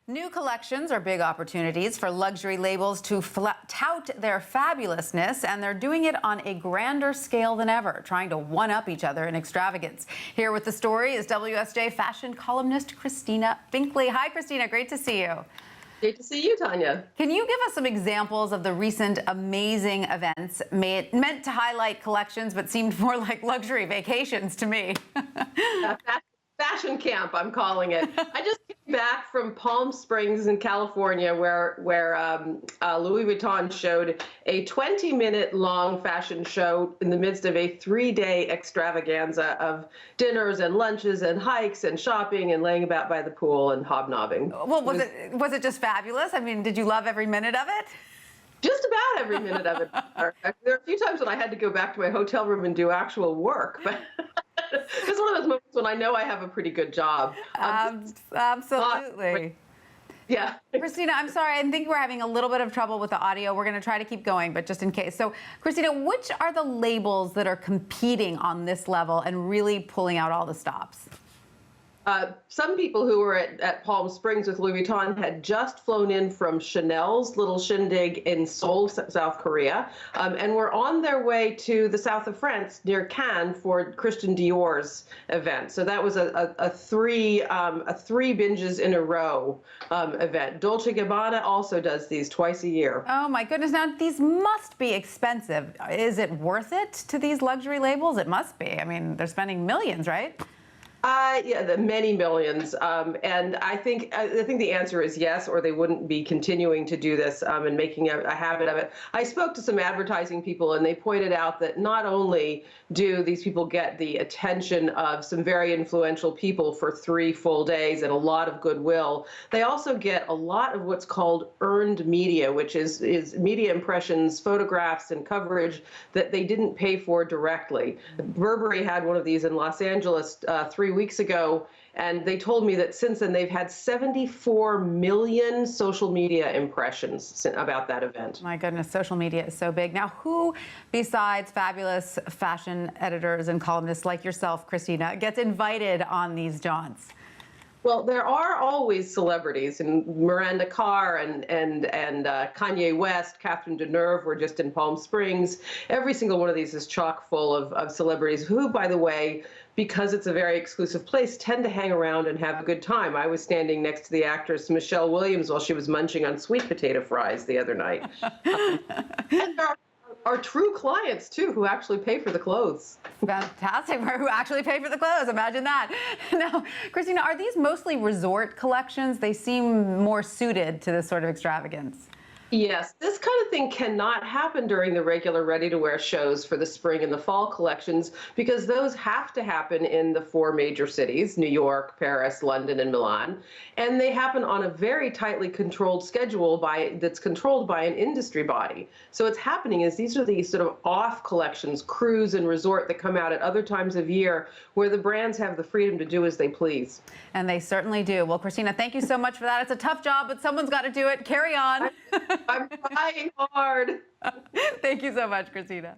New collections are big opportunities for luxury labels to tout their fabulousness, and they're doing it on a grander scale than ever, trying to one-up each other in extravagance. Here with the story is WSJ fashion columnist Christina Binkley. Hi, Christina. Great to see you. Great to see you, Tanya. Can you give us some examples of the recent amazing events meant to highlight collections but seemed more like luxury vacations to me? Fashion camp, I'm calling it. I just came back from Palm Springs in California, where Louis Vuitton showed a 20-minute long fashion show in the midst of a 3-day extravaganza of dinners and lunches and hikes and shopping and laying about by the pool and hobnobbing. Well, was it just fabulous? I mean, did you love every minute of it? Just about every minute of it. There are a few times when I had to go back to my hotel room and do actual work, but it's one of those moments when I know I have a pretty good job. Absolutely. Yeah. Christina, I'm sorry. I think we're having a little bit of trouble with the audio. We're going to try to keep going, but just in case. So, Christina, which are the labels that are competing on this level and really pulling out all the stops? Some people who were at Palm Springs with Louis Vuitton had just flown in from Chanel's little shindig in Seoul, South Korea, and were on their way to the south of France near Cannes for Christian Dior's event. So that was a three binges in a row event. Dolce & Gabbana also does these twice a year. Oh my goodness! Now these must be expensive. Is it worth it to these luxury labels? It must be. I mean, they're spending millions, right? Yeah, the many millions, and I think the answer is yes, or they wouldn't be continuing to do this and making a habit of it. I spoke to some advertising people, and they pointed out that not only do these people get the attention of some very influential people for 3 full days and a lot of goodwill, they also get a lot of what's called earned media, which is media impressions, photographs, and coverage that they didn't pay for directly. Burberry had one of these in Los Angeles 3 weeks ago, and they told me that since then they've had 74 million social media impressions about that event. My goodness, social media is so big. Now, who besides fabulous fashion editors and columnists like yourself, Christina, gets invited on these jaunts? Well, there are always celebrities, and Miranda Carr and Kanye West, Catherine Deneuve were just in Palm Springs. Every single one of these is chock full of celebrities who, by the way, because it's a very exclusive place, tend to hang around and have a good time. I was standing next to the actress Michelle Williams while she was munching on sweet potato fries the other night. And there are true clients, too, who actually pay for the clothes. Fantastic. Who actually pay for the clothes. Imagine that. Now, Christina, are these mostly resort collections? They seem more suited to this sort of extravagance. Yes, this kind of thing cannot happen during the regular ready-to-wear shows for the spring and the fall collections, because those have to happen in the 4 major cities, New York, Paris, London, and Milan. And they happen on a very tightly controlled schedule that's controlled by an industry body. So what's happening is these are these sort of off collections, cruise and resort, that come out at other times of year where the brands have the freedom to do as they please. And they certainly do. Well, Christina, thank you so much for that. It's a tough job, but someone's got to do it. Carry on. I'm trying hard. Thank you so much, Christina.